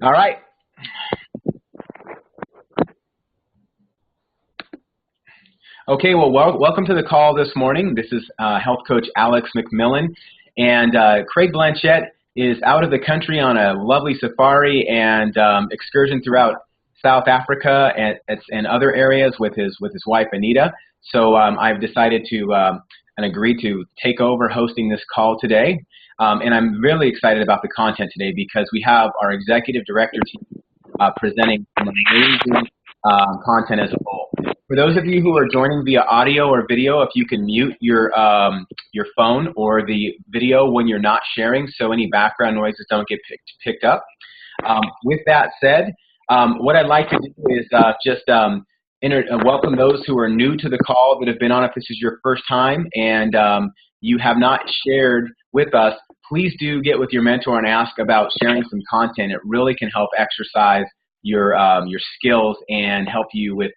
All right. Okay, well, welcome to the call this morning. This is health coach Alex McMillan, and Craig Blanchette is out of the country on a lovely safari and excursion throughout South Africa and other areas with his wife Anita. So I've decided to and agreed to take over hosting this call today, and I'm really excited about the content today because we have our executive director team presenting some amazing content as a whole. For those of you who are joining via audio or video, if you can mute your phone or the video when you're not sharing, so any background noises don't get picked up. With that said, what I'd like to do is just welcome those who are new to the call that have been on. If this is your first time and you have not shared with us, please do get with your mentor and ask about sharing some content. It really can help exercise your skills and help you with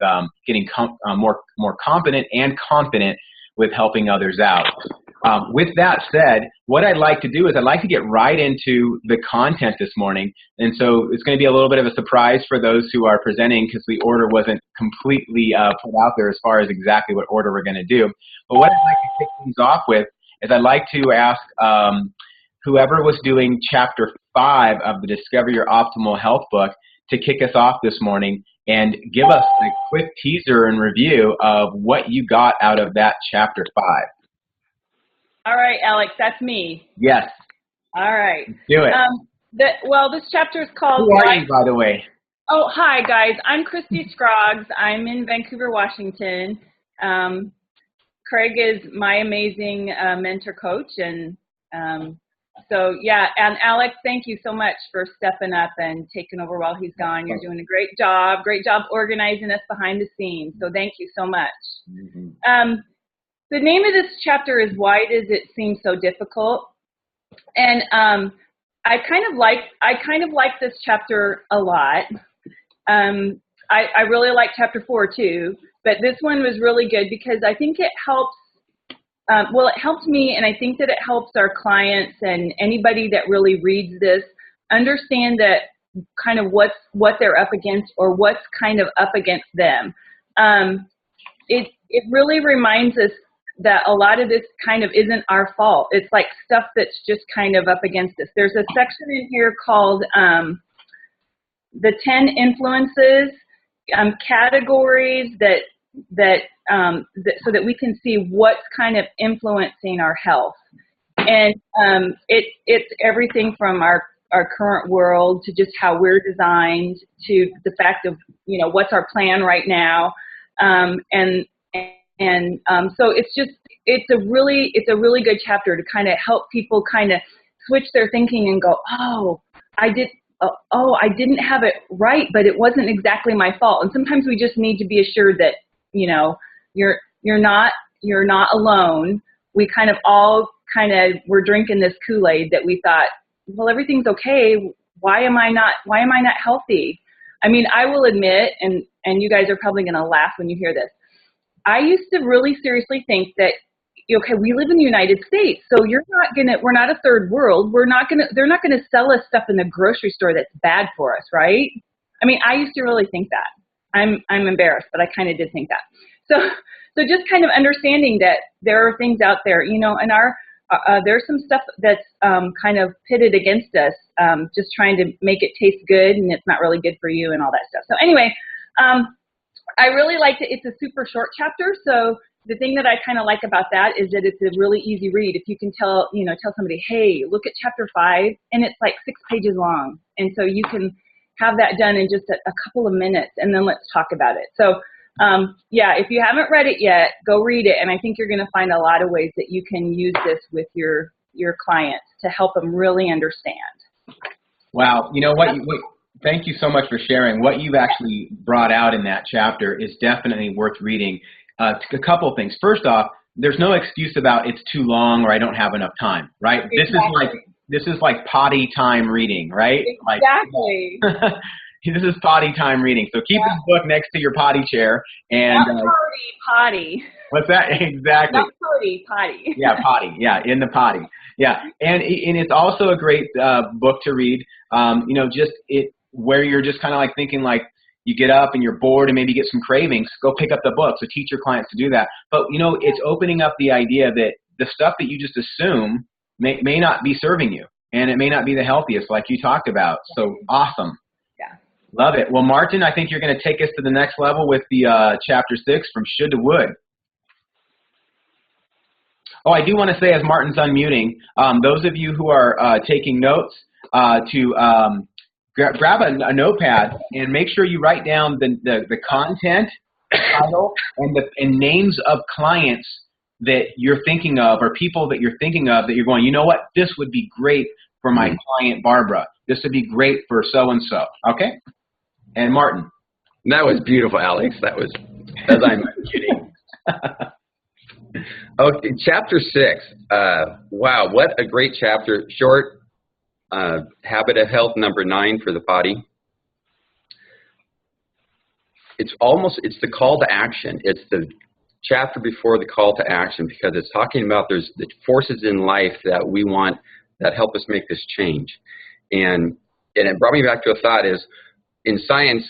getting more competent and confident with helping others out. With that said, what I'd like to do is I'd like to get right into the content this morning. And so it's going to be a little bit of a surprise for those who are presenting because the order wasn't completely put out there as far as exactly what order we're going to do. But what I'd like to kick things off with is I'd like to ask whoever was doing Chapter 5 of the Discover Your Optimal Health book to kick us off this morning and give us a quick teaser and review of what you got out of that Chapter 5. All right, Alex, that's me. Yes. All right. Do it. Well, this chapter is called... Who are you, by the way? Oh, hi, guys. I'm Christy Scroggs. I'm in Vancouver, Washington. Craig is my amazing mentor coach. And so, yeah, and Alex, thank you so much for stepping up and taking over while he's gone. You're doing a great job organizing us behind the scenes. So thank you so much. Mm-hmm. The name of this chapter is Why Does It Seem So Difficult? And I kind of like this chapter a lot. I really like Chapter 4 too, but this one was really good because I think it helps. It helped me, and I think that it helps our clients and anybody that really reads this understand that kind of what they're up against or what's kind of up against them. It really reminds us that a lot of this kind of isn't our fault. It's like stuff that's just kind of up against us. There's a section in here called the 10 influences, categories so that we can see what's kind of influencing our health. And it's everything from our current world to just how we're designed to the fact of, what's our plan right now. So it's a really good chapter to kind of help people kind of switch their thinking and go, I didn't have it right, but it wasn't exactly my fault. And sometimes we just need to be assured that, you're not alone. We kind of all we're drinking this Kool-Aid that we thought, well, everything's okay. Why am I not healthy? I mean, I will admit, and you guys are probably going to laugh when you hear this. I used to really seriously think that, okay, we live in the United States, so we're not a third world. They're not gonna sell us stuff in the grocery store that's bad for us, right? I mean, I used to really think that. I'm embarrassed, but I kind of did think that. So just kind of understanding that there are things out there, and there's some stuff that's kind of pitted against us, just trying to make it taste good, and it's not really good for you and all that stuff. So anyway, I really liked it. It's a super short chapter, so the thing that I kind of like about that is that it's a really easy read. If you can tell somebody, hey, look at Chapter 5, and it's like 6 pages long, and so you can have that done in just a couple of minutes, and then let's talk about it. So, yeah, if you haven't read it yet, go read it, and I think you're going to find a lot of ways that you can use this with your clients to help them really understand. Wow, you know what? Thank you so much for sharing. What you've actually brought out in that chapter is definitely worth reading. A couple of things. First off, there's no excuse about it's too long or I don't have enough time, right? Exactly. This is like potty time reading, right? Exactly. This is potty time reading. So keep this book next to your potty chair and potty. What's that? Exactly. Not potty. Yeah, potty. Yeah, in the potty. Yeah, and it's also a great book to read. where you're just kind of like thinking like you get up and you're bored and maybe get some cravings, go pick up the book. So teach your clients to do that. But, you know, it's opening up the idea that the stuff that you just assume may not be serving you, and it may not be the healthiest like you talked about. So awesome. Yeah. Love it. Well, Martin, I think you're going to take us to the next level with the chapter 6, From Should to Would. Oh, I do want to say, as Martin's unmuting, those of you who are taking notes, to grab a notepad and make sure you write down the content, title, and names of clients that you're thinking of, or people that you're thinking of that you're going, you know what, this would be great for my client Barbara. This would be great for so-and-so. Okay? And Martin. That was beautiful, Alex. That was, as I'm kidding. Okay, chapter 6. Wow, what a great chapter. Short, habit of health number 9 for the body. It's the call to action. It's the chapter before the call to action, because it's talking about there's the forces in life that we want that help us make this change. And it brought me back to a thought is, in science,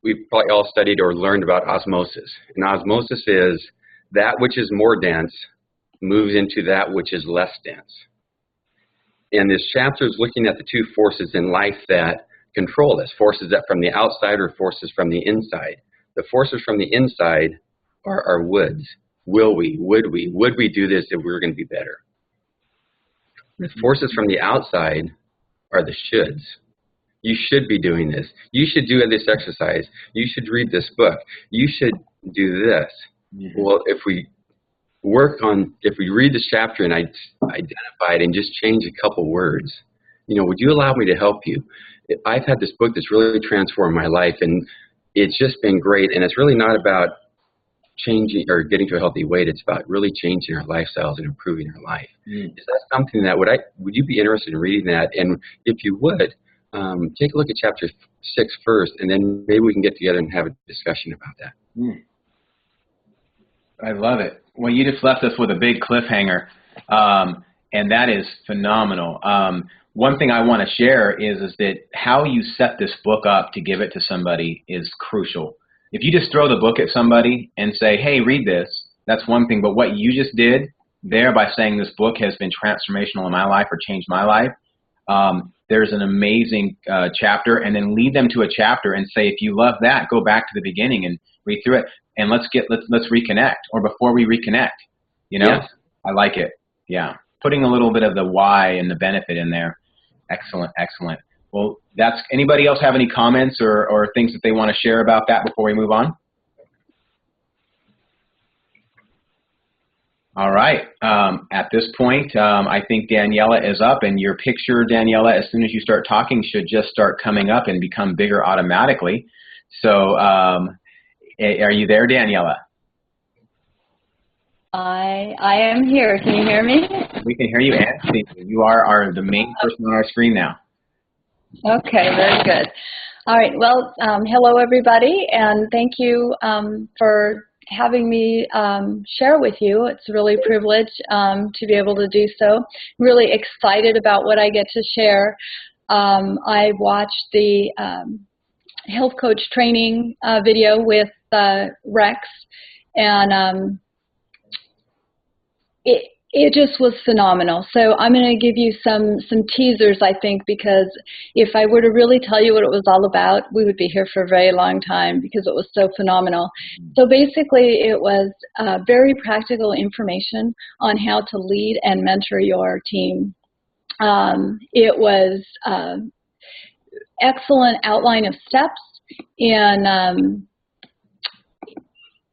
we've probably all studied or learned about osmosis. And osmosis is that which is more dense moves into that which is less dense. And this chapter is looking at the two forces in life that control us, forces that from the outside or forces from the inside. The forces from the inside are our woulds. Will we? Would we? Would we do this if we were going to be better? The forces from the outside are the shoulds. You should be doing this. You should do this exercise. You should read this book. You should do this. Mm-hmm. Well, if we read this chapter and identify it and just change a couple words, you know, would you allow me to help you? I've had this book that's really transformed my life, and it's just been great. And it's really not about changing or getting to a healthy weight. It's about really changing our lifestyles and improving our life. Is that something that would you be interested in reading that? And if you would, take a look at chapter 6 first, and then maybe we can get together and have a discussion about that. I love it. Well, you just left us with a big cliffhanger, and that is phenomenal. One thing I want to share is that how you set this book up to give it to somebody is crucial. If you just throw the book at somebody and say, hey, read this, that's one thing. But what you just did there by saying this book has been transformational in my life or changed my life, there's an amazing chapter, and then lead them to a chapter and say, if you love that, go back to the beginning and read through it, and let's reconnect, or before we reconnect, you know? Yes. I like it. Yeah. Putting a little bit of the why and the benefit in there. Excellent, excellent. Well, anybody else have any comments or things that they want to share about that before we move on? All right. At this point, I think Daniela is up, and your picture, Daniela, as soon as you start talking, should just start coming up and become bigger automatically. So are you there, Daniela? I am here. Can you hear me? We can hear you and see you. You are the main person on our screen now. Okay, very good. All right. Well, hello, everybody, and thank you for having me share with you. It's really a privilege to be able to do so. Really excited about what I get to share. I watched the health coach training video with Rex, and it just was phenomenal. So I'm going to give you some teasers, I think, because if I were to really tell you what it was all about, we would be here for a very long time because it was so phenomenal. So basically it was very practical information on how to lead and mentor your team. It was excellent outline of steps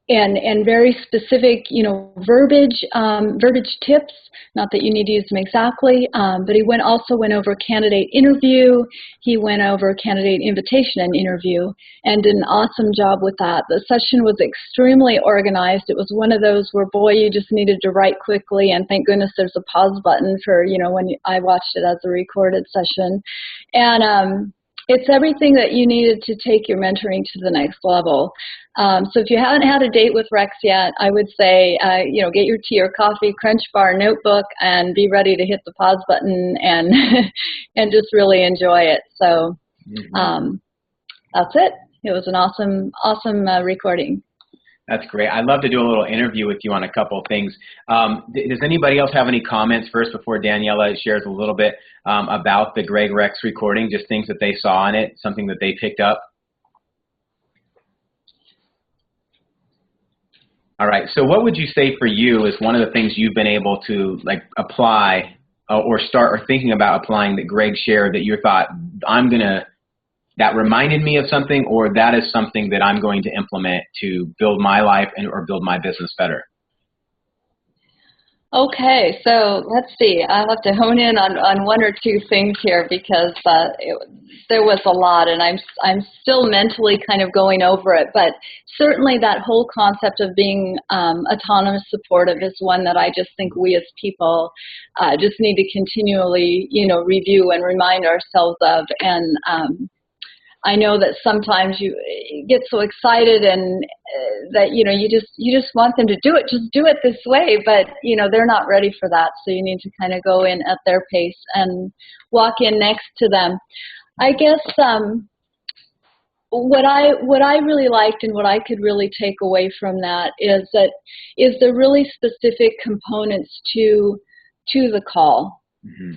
and very specific, verbiage tips. Not that you need to use them exactly, but he also went over candidate interview. He went over candidate invitation and interview, and did an awesome job with that. The session was extremely organized. It was one of those where, boy, you just needed to write quickly, and thank goodness there's a pause button for, when I watched it as a recorded session. And it's everything that you needed to take your mentoring to the next level. So if you haven't had a date with Rex yet, I would say, get your tea or coffee, Crunch Bar, notebook, and be ready to hit the pause button and and just really enjoy it. So that's it. It was an awesome recording. That's great. I'd love to do a little interview with you on a couple of things. Does anybody else have any comments first before Daniela shares a little bit about the Greg Rex recording, just things that they saw on it, something that they picked up? All right. So what would you say for you is one of the things you've been able to like apply or start or thinking about applying that Greg shared that you thought, that reminded me of something, or that is something that I'm going to implement to build my life or build my business better? Okay, so let's see. I'll have to hone in on one or two things here because there was a lot, and I'm still mentally kind of going over it. But certainly that whole concept of being autonomous supportive is one that I just think we as people just need to continually, review and remind ourselves of. And I know that sometimes you get so excited and that, you just want them to do it. Just do it this way. But, they're not ready for that. So you need to kind of go in at their pace and walk in next to them. I guess what I really liked and what I could really take away from that is the really specific components to the call. Mm-hmm.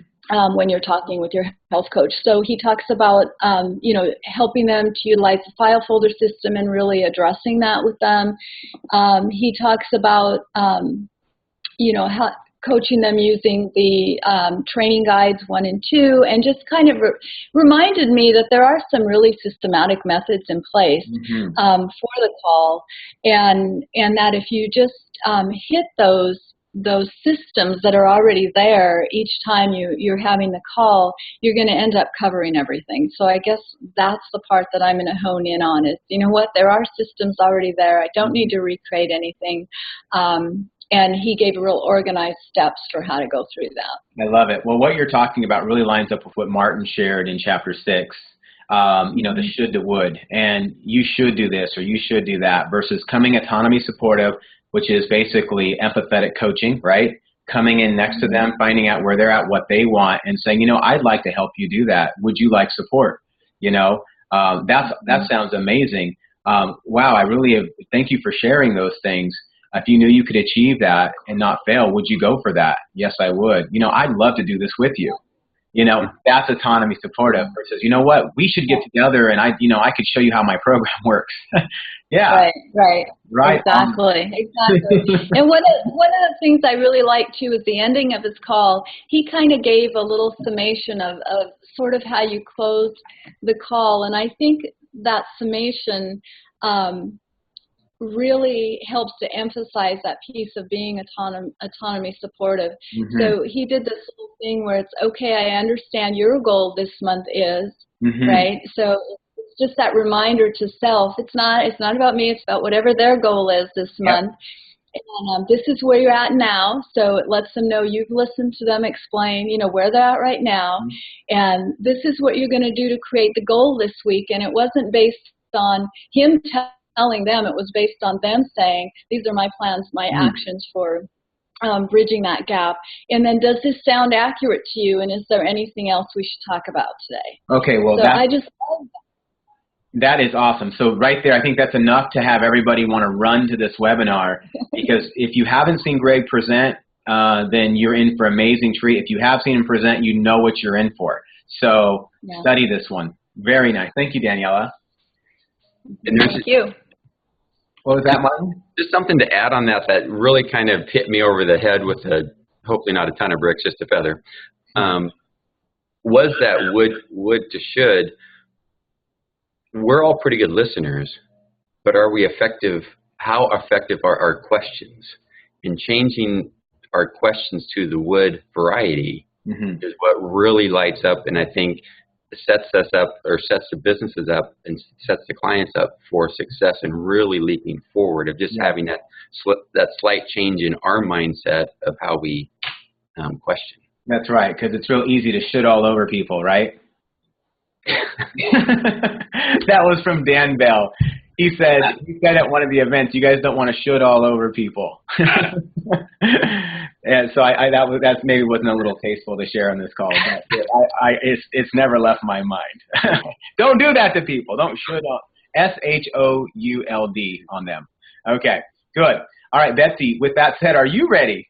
When you're talking with your health coach. So he talks about, helping them to utilize the file folder system and really addressing that with them. He talks about, coaching them using the training guides 1 and 2, and just kind of reminded me that there are some really systematic methods in place mm-hmm. For the call, and that if you just hit those systems that are already there each time you're having the call, you're going to end up covering everything. So I guess that's the part that I'm going to hone in on is, there are systems already there. I don't need to recreate anything. And he gave real organized steps for how to go through that. I love it. Well, what you're talking about really lines up with what Martin shared in chapter 6. The should to would, and you should do this or you should do that versus coming autonomy supportive, which is basically empathetic coaching, right? Coming in next to them, finding out where they're at, what they want, and saying, I'd like to help you do that. Would you like support? That sounds amazing. Wow, I really thank you for sharing those things. If you knew you could achieve that and not fail, would you go for that? Yes, I would. I'd love to do this with you. That's autonomy supportive versus, what, we should get together and I could show you how my program works. Yeah. Right. Exactly. And one of the things I really liked too is the ending of his call. He kind of gave a little summation of sort of how you close the call. And I think that summation, really helps to emphasize that piece of being autonomy supportive. Mm-hmm. So he did this little thing where it's, okay, I understand your goal this month is, mm-hmm. right? So it's just that reminder to self. It's not about me, it's about whatever their goal is this month. And this is where you're at now. So it lets them know you've listened to them explain, where they're at right now. Mm-hmm. And this is what you're going to do to create the goal this week. And it wasn't based on him telling them, it was based on them saying, these are my plans, my actions for bridging that gap. And then, does this sound accurate to you? And is there anything else we should talk about today? Okay, well, so I just love that is awesome. So right there, I think that's enough to have everybody want to run to this webinar, because if you haven't seen Greg present, then you're in for an amazing treat. If you have seen him present, you know what you're in for. So study this one. Very nice. Thank you, Daniela. Thank you. What was that, Martin? Just something to add on that really kind of hit me over the head with hopefully not a ton of bricks, just a feather. Was that would to should. We're all pretty good listeners, but are we effective? How effective are our questions? And changing our questions to the would variety mm-hmm. is what really lights up, and I think sets us up, or sets the businesses up, and sets the clients up for success and really leaping forward of just having that slight change in our mindset of how we question. That's right, because it's real easy to shit all over people, right? That was from Dan Bell. He said at one of the events, you guys don't want to shit all over people. And so that maybe wasn't a little tasteful to share on this call, but it's never left my mind. Don't do that to people. Don't SHOULD on them. Okay, good. All right, Betsy, with that said, are you ready?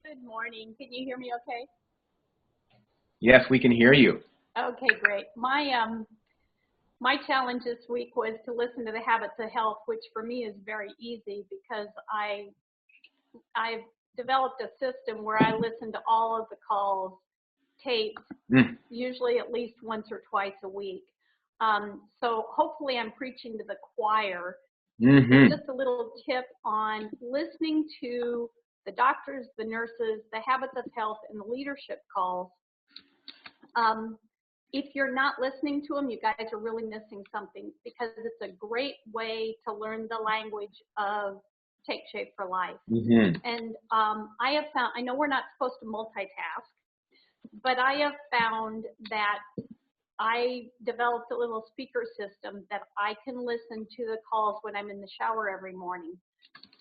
Good morning. Can you hear me okay? Yes, we can hear you. Okay, great. My challenge this week was to listen to the Habits of Health, which for me is very easy because I've developed a system where I listen to all of the calls taped, usually at least once or twice a week. So hopefully I'm preaching to the choir. Just a little tip on listening to the doctors, the nurses, the Habits of Health, and the leadership calls. If you're not listening to them, you guys are really missing something because it's a great way to learn the language of Take Shape for Life. And I have found, I know we're not supposed to multitask, but I have found that I developed a little speaker system that I can listen to the calls when I'm in the shower every morning.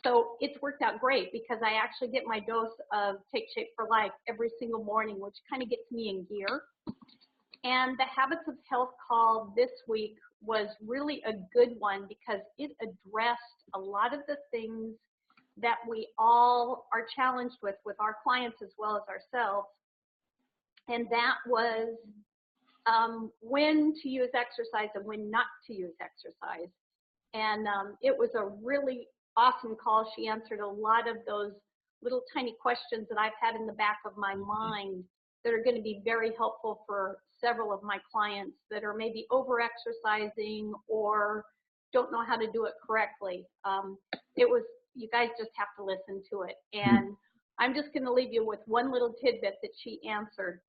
So it's worked out great because I actually get my dose of Take Shape for Life every single morning, which kind of gets me in gear. And the Habits of Health call this week was really a good one because it addressed a lot of the things that we all are challenged with our clients as well as ourselves. And that was when to use exercise and when not to use exercise. And it was a really awesome call. She answered a lot of those little tiny questions that I've had in the back of my mind that are going to be very helpful for several of my clients that are maybe over-exercising or don't know how to do it correctly. You guys just have to listen to it. And I'm just going to leave you with one little tidbit that she answered.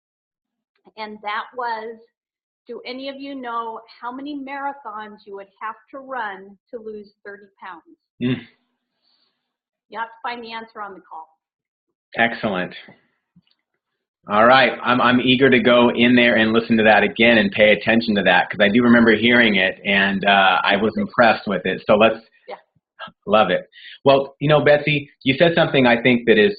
And that was, do any of you know how many marathons you would have to run to lose 30 pounds? You have to find the answer on the call. Excellent. All right, I'm eager to go in there and listen to that again and pay attention to that because I do remember hearing it and I was impressed with it. So love it. Well, you know, Betsy, you said something I think that is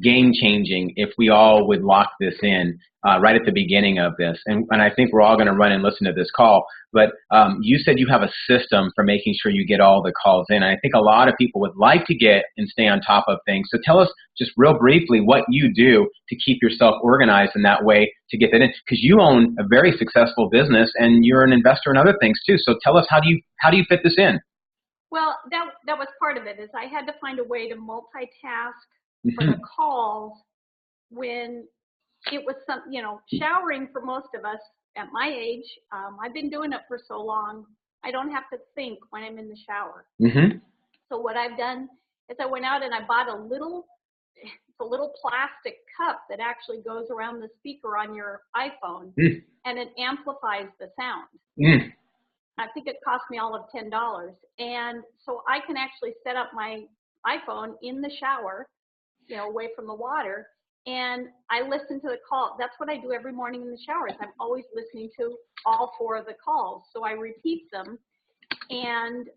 game-changing if we all would lock this in right at the beginning of this. And I think we're all going to run and listen to this call. But you said you have a system for making sure you get all the calls in. And I think a lot of people would like to get and stay on top of things. So tell us just real briefly what you do to keep yourself organized in that way to get that in. Because you own a very successful business and you're an investor in other things too. So tell us, how do you fit this in? Well, that was part of it, is I had to find a way to multitask for the calls when it was showering for most of us at my age. I've been doing it for so long, I don't have to think when I'm in the shower. So what I've done is I went out and I bought a little plastic cup that actually goes around the speaker on your iPhone and it amplifies the sound. I think it cost me all of $10. And so I can actually set up my iPhone in the shower, away from the water, and I listen to the call. That's what I do every morning in the shower. I'm always listening to all 4 of the calls. So I repeat them. And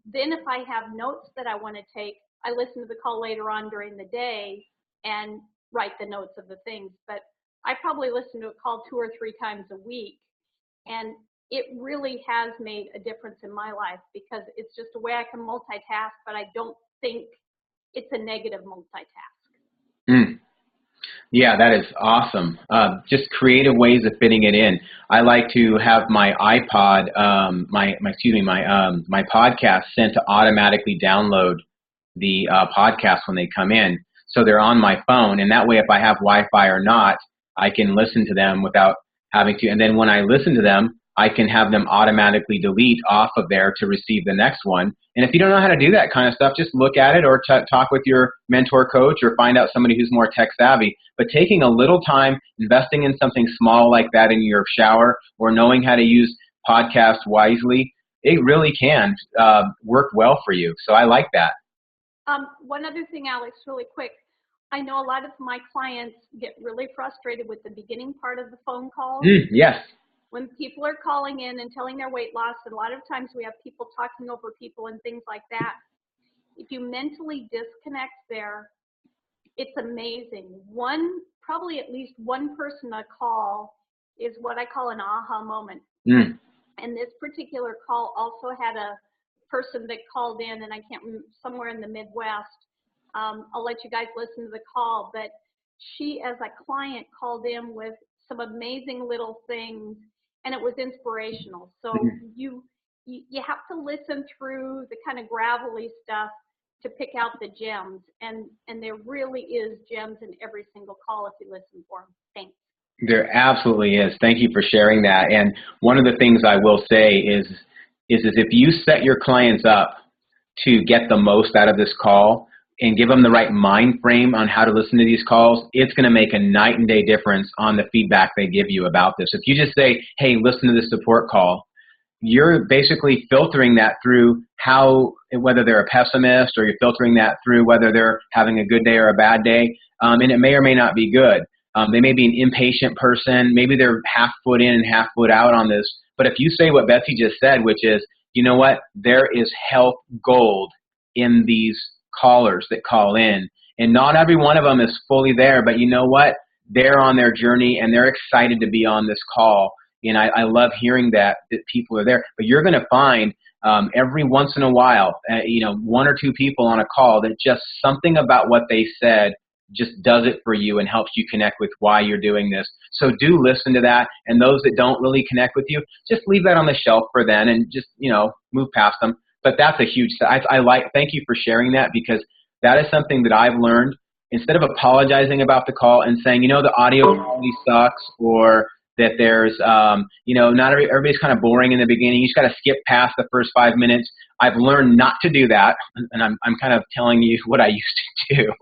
then if I have notes that I want to take, I listen to the call later on during the day and write the notes of the things. But I probably listen to a call 2 or 3 times a week. And it really has made a difference in my life because it's just a way I can multitask, but I don't think it's a negative multitask. Yeah, that is awesome. Just creative ways of fitting it in. I like to have my iPod, my podcast sent to automatically download the podcast when they come in. So they're on my phone, and that way if I have Wi-Fi or not, I can listen to them without having to. And then when I listen to them, I can have them automatically delete off of there to receive the next one. And if you don't know how to do that kind of stuff, just look at it or talk with your mentor coach or find out somebody who's more tech savvy. But taking a little time, investing in something small like that in your shower or knowing how to use podcasts wisely, it really can work well for you. So I like that. One other thing, Alex, really quick. I know a lot of my clients get really frustrated with the beginning part of the phone call. Yes. When people are calling in and telling their weight loss, and a lot of times we have people talking over people and things like that. if you mentally disconnect there, it's amazing. Probably at least one person I call is what I call an aha moment. Mm. And this particular call also had a person that called in, and I can't remember, somewhere in the Midwest. I'll let you guys listen to the call, but she, as a client, called in with some amazing little things, and it was inspirational. So you have to listen through the kind of gravelly stuff to pick out the gems, and there really is gems in every single call if you listen for them. Thanks. There absolutely is. Thank you for sharing that. And one of the things I will say is if you set your clients up to get the most out of this call and give them the right mind frame on how to listen to these calls, it's going to make a night and day difference on the feedback they give you about this. If you just say, hey, listen to this support call, you're basically filtering that through whether they're a pessimist, or you're filtering that through whether they're having a good day or a bad day, and it may or may not be good. They may be an impatient person. Maybe they're half foot in and half foot out on this. But if you say what Betsy just said, which is, you know what, there is health gold in these callers that call in. And not every one of them is fully there, but you know what? They're on their journey and they're excited to be on this call. And I love hearing that people are there. But you're going to find every once in a while, one or two people on a call that just something about what they said just does it for you and helps you connect with why you're doing this. So do listen to that. And those that don't really connect with you, just leave that on the shelf for then and just, move past them. But that's a huge, thank you for sharing that, because that is something that I've learned. Instead of apologizing about the call and saying, the audio quality sucks, or that there's, not everybody's kind of boring in the beginning. You just got to skip past the first 5 minutes. I've learned not to do that, and I'm kind of telling you what I used to do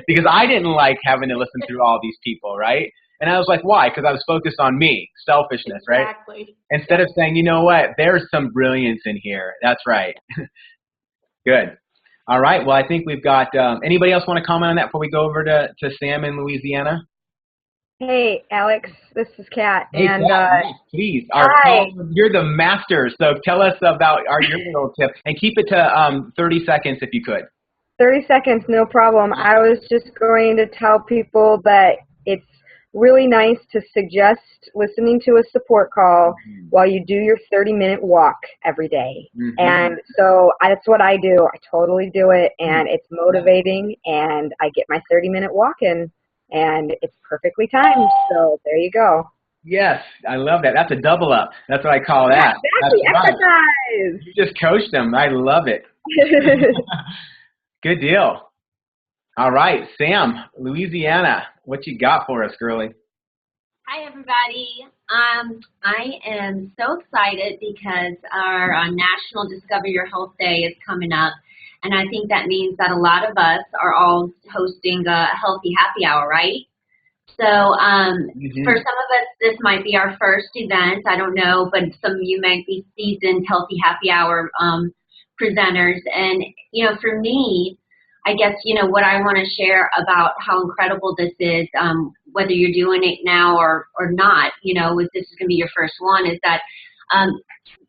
because I didn't like having to listen through all these people, right? And I was like, why? Because I was focused on me, selfishness, right? Exactly. Instead of saying, you know what, there's some brilliance in here. That's right. Good. All right. Well, I think we've got. Anybody else want to comment on that before we go over to Sam in Louisiana? Hey, Alex, this is Kat. Hey, and Kat, yes, please. hi. You're the master, so tell us about your little tip. And keep it to 30 seconds if you could. 30 seconds, no problem. I was just going to tell people that it's really nice to suggest listening to a support call while you do your 30-minute walk every day. And so that's what I do. I totally do it, and it's motivating, and I get my 30-minute walk in. And it's perfectly timed, so there you go. Yes, I love that. That's a double up. That's what I call that. Exactly, That's exercise. Right. You just coached them. I love it. Good deal. All right, Sam, Louisiana, what you got for us, girlie? Hi, everybody. I am so excited because our National Discover Your Health Day is coming up. And I think that means that a lot of us are all hosting a healthy happy hour, right? So for some of us, this might be our first event. I don't know, but some of you might be seasoned healthy happy hour presenters. And, for me, I guess, what I want to share about how incredible this is, whether you're doing it now or not, if this is going to be your first one, is that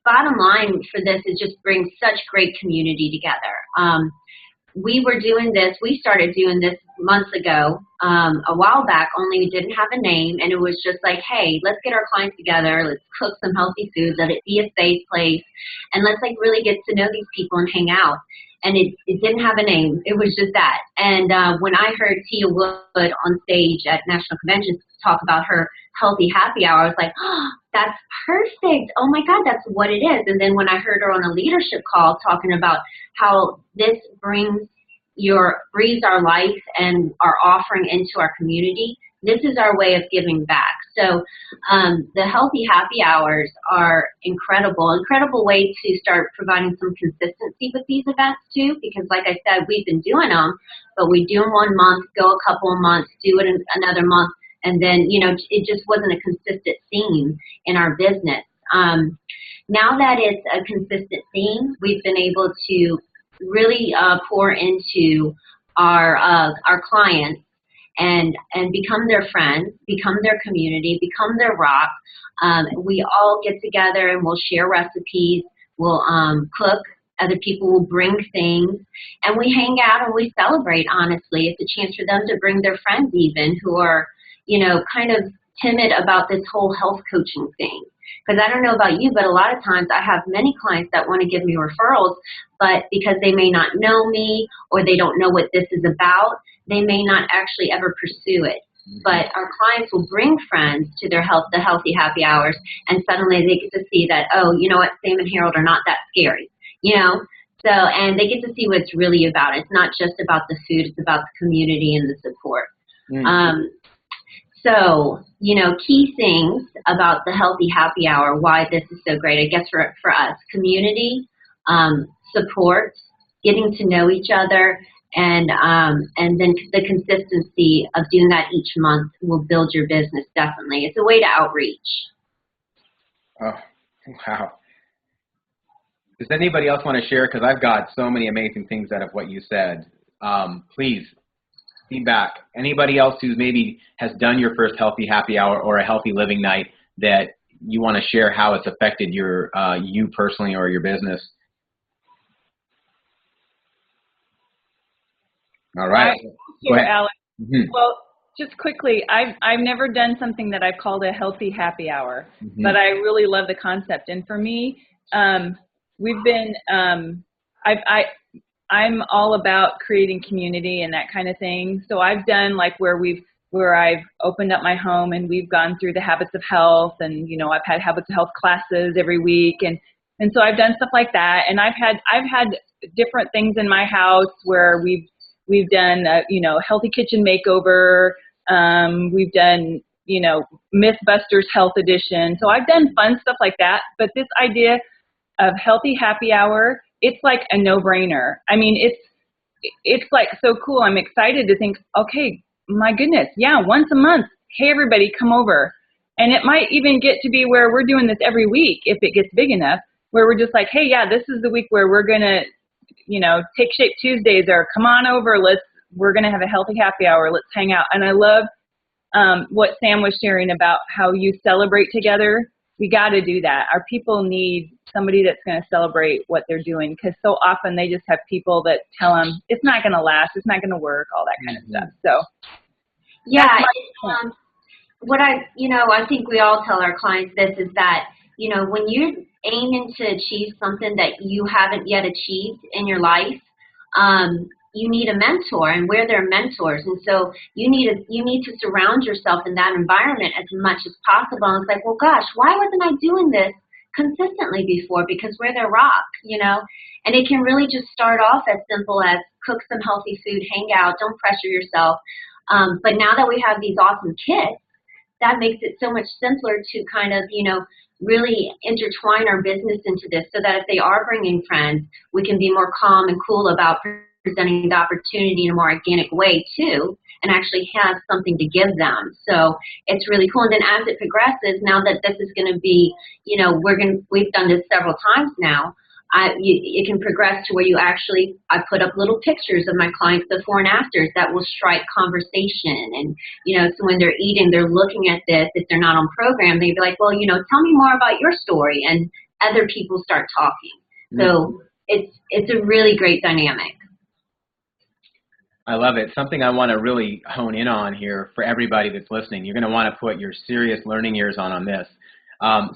bottom line for this is just bring such great community together. We started doing this months ago, a while back, only we didn't have a name, and it was just like, hey, let's get our clients together, let's cook some healthy food, let it be a safe place, and let's really get to know these people and hang out. And it didn't have a name. It was just that. And when I heard Tia Wood on stage at National Convention talk about her healthy happy hour, I was like, oh, that's perfect. Oh, my God, that's what it is. And then when I heard her on a leadership call talking about how this breathes our life and our offering into our community, this is our way of giving back. So the healthy happy hours are incredible way to start providing some consistency with these events too, because like I said, we've been doing them, but we do them 1 month, go a couple of months, do it another month, and then, it just wasn't a consistent theme in our business. Now that it's a consistent theme, we've been able to really pour into our clients and become their friends, become their community, become their rock. We all get together and we'll share recipes. We'll cook Other people will bring things, and we hang out and we celebrate, honestly. It's a chance for them to bring their friends even who are, kind of timid about this whole health coaching thing. Because I don't know about you, but a lot of times I have many clients that want to give me referrals, but because they may not know me or they don't know what this is about, they may not actually ever pursue it. But our clients will bring friends to the healthy happy hours, and suddenly they get to see that, oh, you know what, Sam and Harold are not that scary, So, and they get to see what it's really about. It's not just about the food, it's about the community and the support. So, key things about the healthy happy hour, why this is so great, I guess for us, community, support, getting to know each other, and then the consistency of doing that each month will build your business, definitely. It's a way to outreach. Oh, wow. Does anybody else want to share? Because I've got so many amazing things out of what you said. Please, feedback. Anybody else who maybe has done your first healthy happy hour or a healthy living night that you want to share how it's affected your you personally or your business? All right. Go ahead, Alex. Well, just quickly, I've never done something that I've called a healthy happy hour, but I really love the concept. And for me, we've been I'm all about creating community and that kind of thing. So I've done like where I've opened up my home and we've gone through the habits of health, and I've had habits of health classes every week, and so I've done stuff like that. And I've had different things in my house where we've done healthy kitchen makeover. We've done Mythbusters Health Edition. So I've done fun stuff like that. But this idea of healthy happy hour, it's like a no-brainer. I mean, it's like so cool. I'm excited to think, okay, my goodness, yeah, once a month, hey everybody, come over. And it might even get to be where we're doing this every week if it gets big enough, where we're just like, hey, yeah, this is the week where we're gonna Take Shape Tuesdays, or come on over, we're gonna have a healthy happy hour, let's hang out. And I love what Sam was sharing about how you celebrate together. We got to do that. Our people need somebody that's going to celebrate what they're doing, because so often they just have people that tell them it's not going to last, it's not going to work, all that kind of stuff. So yeah, I think we all tell our clients this is that, when you're aiming to achieve something that you haven't yet achieved in your life, you need a mentor, and we're their mentors. And so you need to surround yourself in that environment as much as possible. And it's like, well, gosh, why wasn't I doing this consistently before? Because we're their rock, And it can really just start off as simple as cook some healthy food, hang out, don't pressure yourself. But now that we have these awesome kits, that makes it so much simpler to kind of, really intertwine our business into this, so that if they are bringing friends, we can be more calm and cool about presenting the opportunity in a more organic way too, and actually have something to give them. So it's really cool. And then as it progresses, now that this is going to be, we've done this several times now, it can progress to where I put up little pictures of my clients before and afters that will strike conversation. And, so when they're eating, they're looking at this. If they're not on program, they'd be like, well, tell me more about your story. And other people start talking. So it's a really great dynamic. I love it. Something I want to really hone in on here for everybody that's listening. You're going to want to put your serious learning ears on this.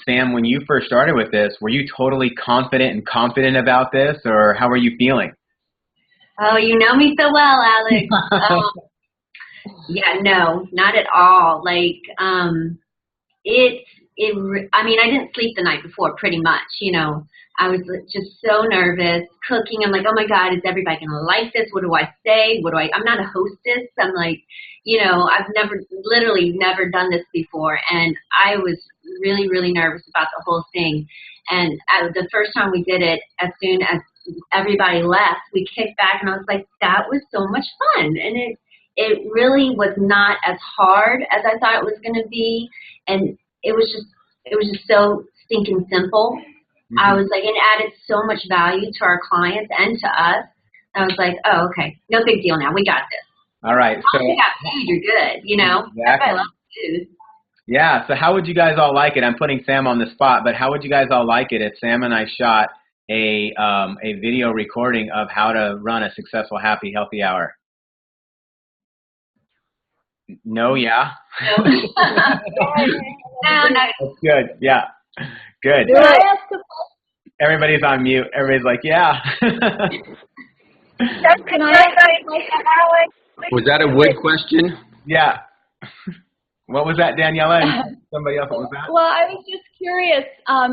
Sam, when you first started with this, were you totally confident and confident about this, or how were you feeling? Oh, you know me so well, Alex. Yeah, no, not at all. Like, I didn't sleep the night before pretty much, I was just so nervous cooking. I'm like, oh my God, is everybody going to like this? What do I say? I'm not a hostess. I'm like, I've literally never done this before. And I was really, really nervous about the whole thing. And the first time we did it, as soon as everybody left, we kicked back and I was like, that was so much fun. And it really was not as hard as I thought it was going to be. And it was just so stinking simple. I was like, it added so much value to our clients and to us. I was like, oh, okay, no big deal now. We got this. All right. So you got food, you're good, Exactly. I love food. Yeah, so how would you guys all like it? I'm putting Sam on the spot, but how would you guys all like it if Sam and I shot a video recording of how to run a successful, happy, healthy hour? No, yeah. No. No. That's good. Yeah, good. Can I ask a Everybody's on mute. Everybody's like, yeah. Can I ask a question, Alex? Was that a wood question? Yeah. What was that, Daniela? And somebody else, what was that? Well, I was just curious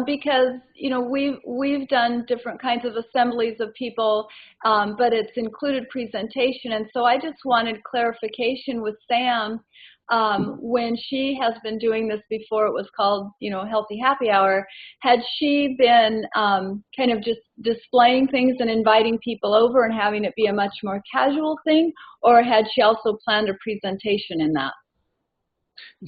because, you know, we've done different kinds of assemblies of people, but it's included presentation. And so I just wanted clarification with Sam. When she has been doing this before it was called, you know, Healthy Happy Hour, had she been kind of just displaying things and inviting people over and having it be a much more casual thing, or had she also planned a presentation in that?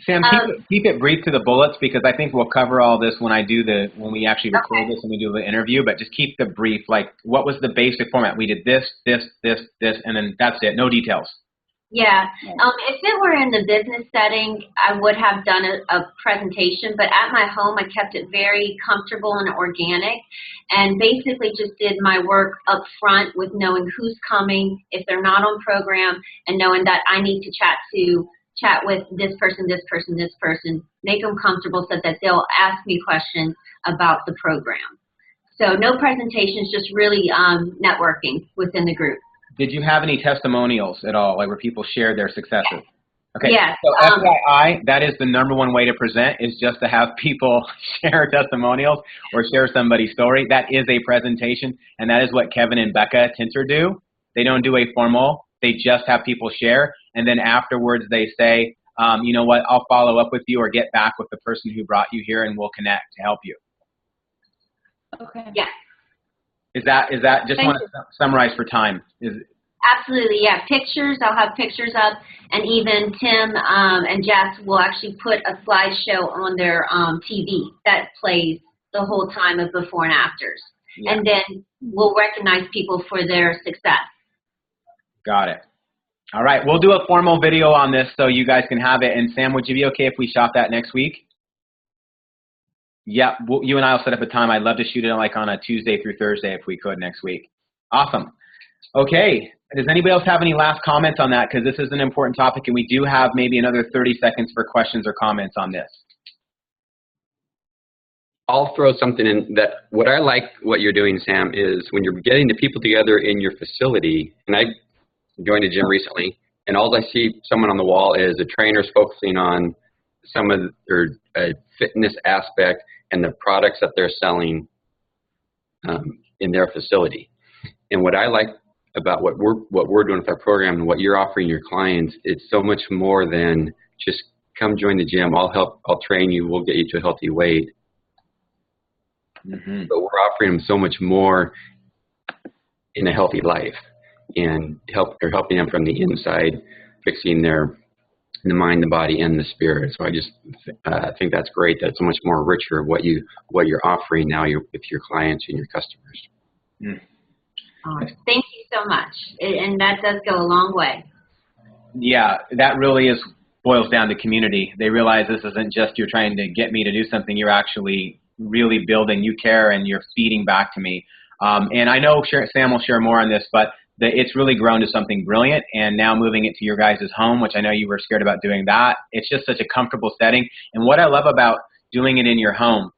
Sam, keep it brief to the bullets, because I think we'll cover all this when we actually record this and we do the interview, but just keep the brief, like what was the basic format? We did this, and then that's it, no details. Yeah. If it were in the business setting, I would have done a presentation, but at my home, I kept it very comfortable and organic, and basically just did my work up front with knowing who's coming, if they're not on program, and knowing that I need to chat with this person, make them comfortable so that they'll ask me questions about the program. So no presentations, just really networking within the group. Did you have any testimonials at all, like where people shared their successes? Okay. Yes. So FYI, that is the #1 way to present, is just to have people share testimonials or share somebody's story. That is a presentation, and that is what Kevin and Becca Tinter do. They don't do a formal. They just have people share, and then afterwards they say, you know what, I'll follow up with you or get back with the person who brought you here, and we'll connect to help you. Okay. Yeah. Is that just want to summarize for time? Absolutely, yeah. Pictures, I'll have pictures up, and even Tim and Jess will actually put a slideshow on their TV that plays the whole time of before and afters. Yeah. And then we'll recognize people for their success. Got it. All right, we'll do a formal video on this so you guys can have it. And Sam, would you be okay if we shot that next week? Yeah, you and I will set up a time. I'd love to shoot it like on a Tuesday through Thursday if we could next week. Awesome. Okay, does anybody else have any last comments on that? Because this is an important topic, and we do have maybe another 30 seconds for questions or comments on this. I'll throw something in that what I like what you're doing, Sam, is when you're getting the people together in your facility, and I joined a gym recently, and all I see someone on the wall is a trainer's focusing on some of their fitness aspect and the products that they're selling in their facility. And what I like about what we're doing with our program and what you're offering your clients, it's so much more than just come join the gym. I'll train you. We'll get you to a healthy weight. Mm-hmm. But we're offering them so much more in a healthy life, and you're helping them from the inside, fixing the mind, the body, and the spirit. So I just think that's great. That's so much more richer what you're offering now with your clients and your customers. Mm. Thank you so much, and that does go a long way. Yeah, that really boils down to community. They realize this isn't just you're trying to get me to do something. You're actually really building. You care, and you're feeding back to me. And I know Sam will share more on this, but it's really grown to something brilliant, and now moving it to your guys' home, which I know you were scared about doing that. It's just such a comfortable setting. And what I love about doing it in your home,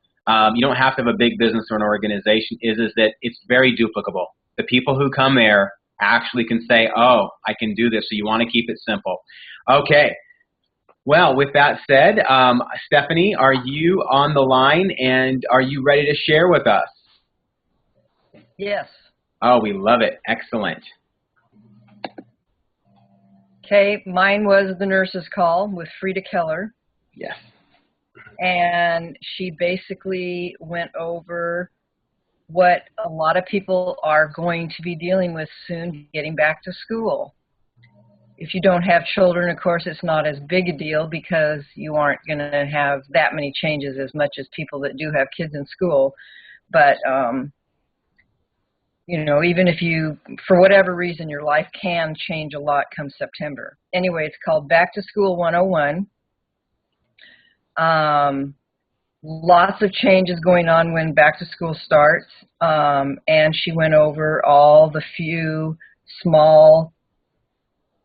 you don't have to have a big business or an organization, is that it's very duplicable. The people who come there actually can say, oh, I can do this. So you want to keep it simple. Okay. Well, with that said, Stephanie, are you on the line, and are you ready to share with us? Yes. Oh, we love it. Excellent. Okay, mine was the nurse's call with Frida Keller. Yes. And she basically went over what a lot of people are going to be dealing with soon, getting back to school. If you don't have children, of course, it's not as big a deal because you aren't going to have that many changes as much as people that do have kids in school. But, you know, even if you, for whatever reason, your life can change a lot come September. Anyway, it's called Back to School 101. lots of changes going on when back to school starts, and she went over all the few small,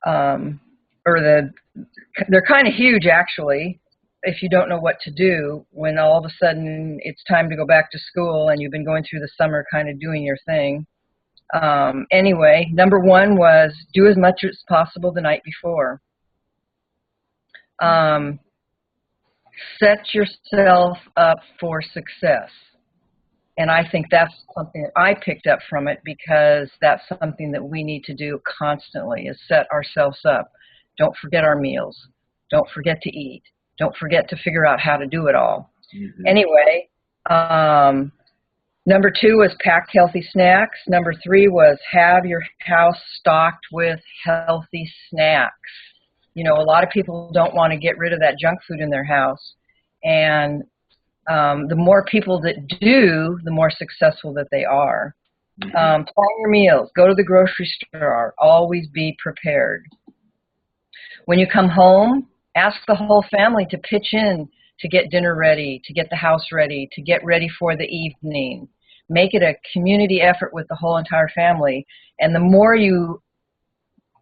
they're kind of huge actually, if you don't know what to do when all of a sudden it's time to go back to school and you've been going through the summer kind of doing your thing. Anyway, number one was do as much as possible the night before. Set yourself up for success. And I think that's something that I picked up from it, because that's something that we need to do constantly, is set ourselves up. Don't forget our meals. Don't forget to eat. Don't forget to figure out how to do it all. Mm-hmm. Anyway, number two was pack healthy snacks. Number three was have your house stocked with healthy snacks. You know, a lot of people don't want to get rid of that junk food in their house. And the more people that do, the more successful that they are. Mm-hmm. Plan your meals. Go to the grocery store. Always be prepared. When you come home, ask the whole family to pitch in to get dinner ready, to get the house ready, to get ready for the evening. Make it a community effort with the whole entire family. And the more you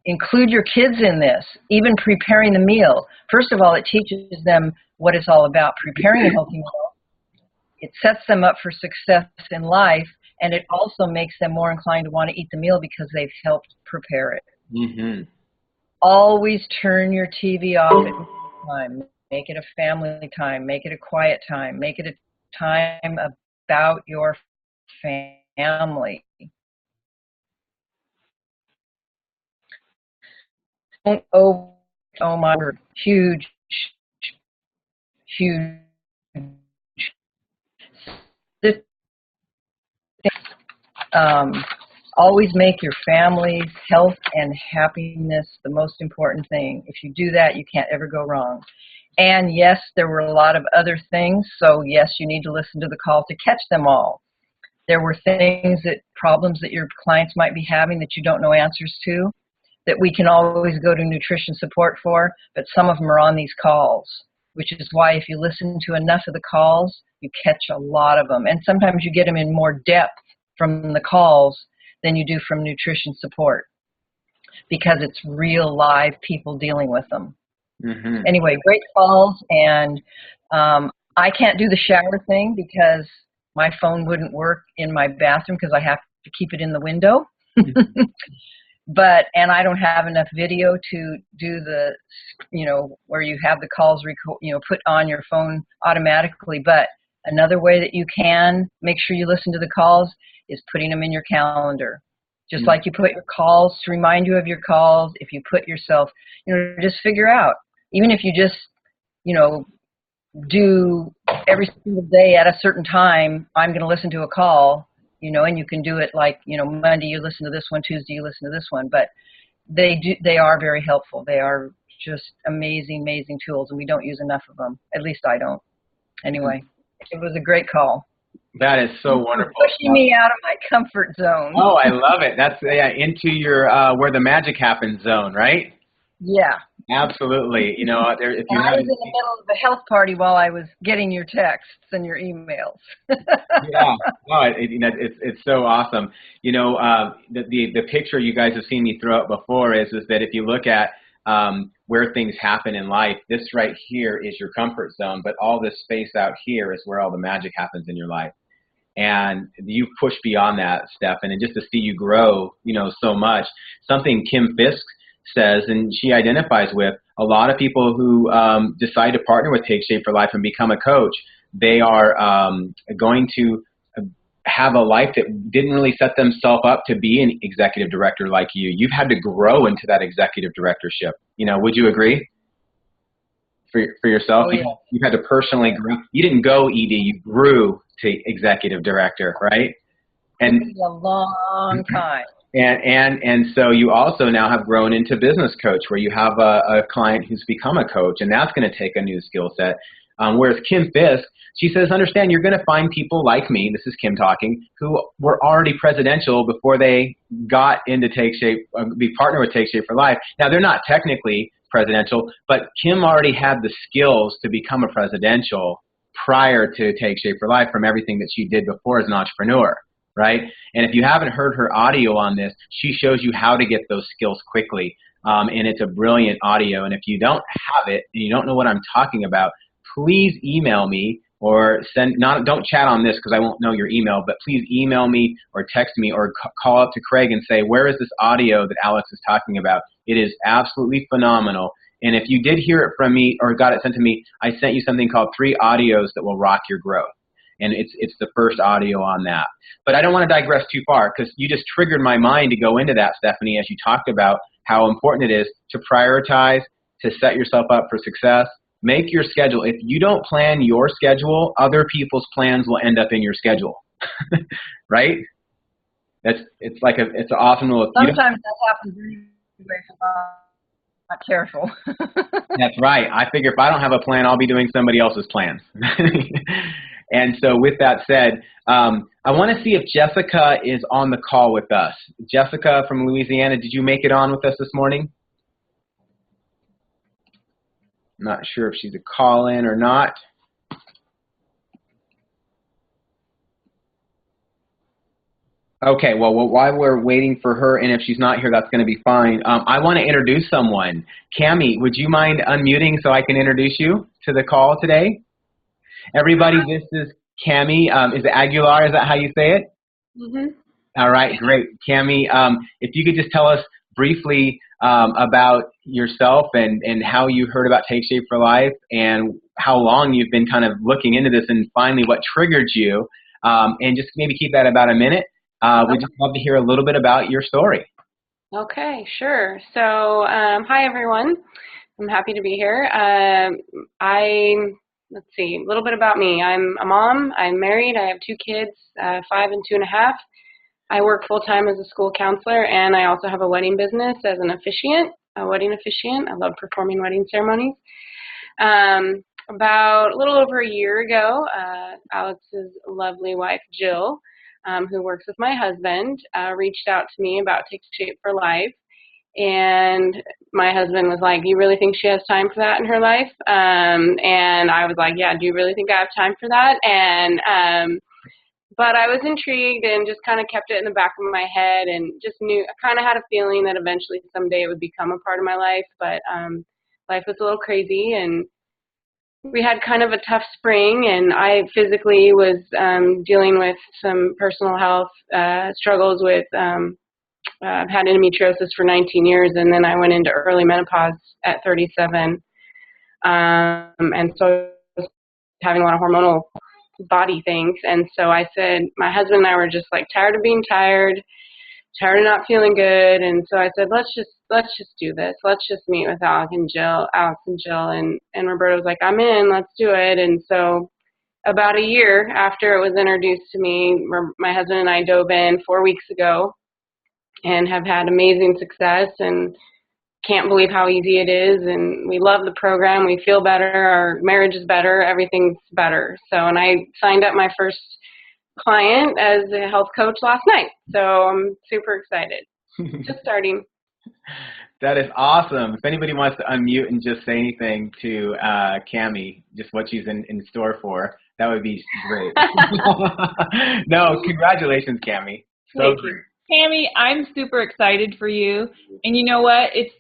include your kids in this, even preparing the meal. First of all, it teaches them what it's all about, preparing a healthy meal. It sets them up for success in life, and it also makes them more inclined to want to eat the meal because they've helped prepare it. Mm-hmm. Always turn your TV off at time. Make it a family time. Make it a quiet time. Make it a time about your family. Don't oh my word, huge. Always make your family's health and happiness the most important thing. If you do that, you can't ever go wrong. And yes, there were a lot of other things, so yes, you need to listen to the call to catch them all. There were problems that your clients might be having that you don't know answers to, that we can always go to nutrition support for, but some of them are on these calls, which is why if you listen to enough of the calls, you catch a lot of them. And sometimes you get them in more depth from the calls than you do from nutrition support, because it's real live people dealing with them. Mm-hmm. Anyway, great calls, and I can't do the shower thing because my phone wouldn't work in my bathroom because I have to keep it in the window. Mm-hmm. And I don't have enough video to do the, where you have the calls put on your phone automatically. But another way that you can make sure you listen to the calls is putting them in your calendar. Just like you put your calls to remind you of your calls, if you put yourself, just figure out, even if you just, do every single day at a certain time, I'm going to listen to a call, and you can do it like, Monday you listen to this one, Tuesday you listen to this one, but they are very helpful. They are just amazing, amazing tools, and we don't use enough of them. At least I don't. Anyway, it was a great call. That is so wonderful. Pushing me out of my comfort zone. Oh, I love it. That's into your where the magic happens zone, right? Yeah. Absolutely. If you I was in the middle of a health party while I was getting your texts and your emails. Yeah. Oh, it's so awesome. The picture you guys have seen me throw up before is that if you look at where things happen in life, this right here is your comfort zone, but all this space out here is where all the magic happens in your life. And you push beyond that, Stephan, and just to see you grow, so much. Something Kim Fisk says, and she identifies with, a lot of people who decide to partner with Take Shape for Life and become a coach, they are going to have a life that didn't really set themselves up to be an executive director like you. You've had to grow into that executive directorship. Would you agree? For yourself, oh, yeah. You've had to personally grow. You didn't go ED, you grew to executive director, right? And it's a long time. And so you also now have grown into business coach, where you have a client who's become a coach, and that's going to take a new skill set. Whereas Kim Fisk, she says, understand, you're going to find people like me, this is Kim talking, who were already presidential before they got into Take Shape, be partnered with Take Shape for Life. Now, they're not technically presidential, but Kim already had the skills to become a presidential prior to Take Shape for Life from everything that she did before as an entrepreneur, right? And if you haven't heard her audio on this, she shows you how to get those skills quickly. And it's a brilliant audio. And if you don't have it and you don't know what I'm talking about, please email me or don't chat on this because I won't know your email, but please email me or text me or call up to Craig and say, where is this audio that Alex is talking about? It is absolutely phenomenal. And if you did hear it from me or got it sent to me, I sent you something called 3 audios that will rock your growth. And it's the first audio on that. But I don't want to digress too far because you just triggered my mind to go into that, Stephanie, as you talked about how important it is to prioritize, to set yourself up for success. Make your schedule. If you don't plan your schedule, other people's plans will end up in your schedule, right? It's an awesome rule. Sometimes that happens anyway if I'm not careful. That's right. I figure if I don't have a plan, I'll be doing somebody else's plans. And so with that said, I want to see if Jessica is on the call with us. Jessica from Louisiana, did you make it on with us this morning? I'm not sure if she's a call-in or not. Okay, well, while we're waiting for her, and if she's not here, that's going to be fine. I want to introduce someone. Cammie, would you mind unmuting so I can introduce you to the call today? Everybody, this is Cammie. Is it Aguilar? Is that how you say it? Mm-hmm. All right, great. Cammie, if you could just tell us briefly about yourself and how you heard about Take Shape for Life and how long you've been kind of looking into this and finally what triggered you, and just maybe keep that about a minute. We'd just love to hear a little bit about your story. Okay, sure. So, hi everyone. I'm happy to be here. Let's see, a little bit about me. I'm a mom. I'm married. I have 2 kids, 5 and 2.5. I work full-time as a school counselor, and I also have a wedding business as an officiant, a wedding officiant. I love performing wedding ceremonies. About a little over a year ago, Alex's lovely wife, Jill, who works with my husband, reached out to me about Take Shape for Life. And my husband was like, "You really think she has time for that in her life?" And I was like, "Yeah, do you really think I have time for that?" And but I was intrigued and just kind of kept it in the back of my head and just knew, I kind of had a feeling that eventually someday it would become a part of my life. But life was a little crazy, and we had kind of a tough spring, and I physically was dealing with some personal health struggles with I've had endometriosis for 19 years, and then I went into early menopause at 37. And so I was having a lot of hormonal body things. And so I said, my husband and I were just like tired of being tired of not feeling good. And so I said, let's just do this. Let's just meet with Alex and Jill. And Roberta was like, I'm in, let's do it. And so about a year after it was introduced to me, my husband and I dove in 4 weeks ago and have had amazing success and can't believe how easy it is. And we love the program. We feel better. Our marriage is better. Everything's better. So, and I signed up my first client as a health coach last night. So I'm super excited. Just starting. That is awesome. If anybody wants to unmute and just say anything to Cammie, just what she's in store for, that would be great. No, congratulations, Cammie. So Thank you. Cammie, I'm super excited for you, and you know what? It's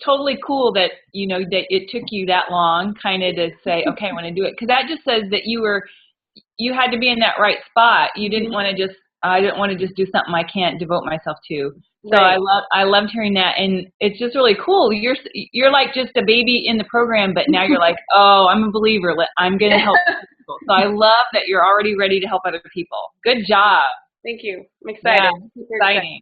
totally cool that that it took you that long, kind of to say, okay, I want to do it, because that just says that you had to be in that right spot. You didn't want to just I didn't want to just do something I can't devote myself to. So right. I loved hearing that, and it's just really cool. You're like just a baby in the program, but now you're like, oh, I'm a believer. I'm going to help people. So I love that you're already ready to help other people. Good job. Thank you. I'm excited. Yeah, exciting.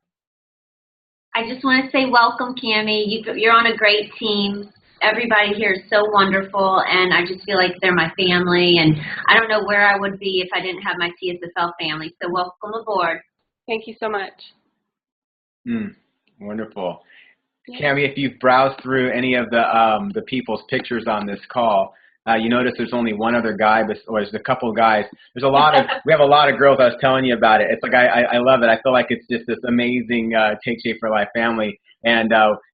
I just want to say welcome, Cammie. You're on a great team. Everybody here is so wonderful, and I just feel like they're my family, and I don't know where I would be if I didn't have my CSFL family. So welcome aboard. Thank you so much. Wonderful. Cammie, if you've browsed through any of the people's pictures on this call, you notice there's only one other guy, or there's a couple of guys. There's a lot of, we have a lot of girls. I was telling you about it. It's like, I love it. I feel like it's just this amazing Take Shape for Life family. And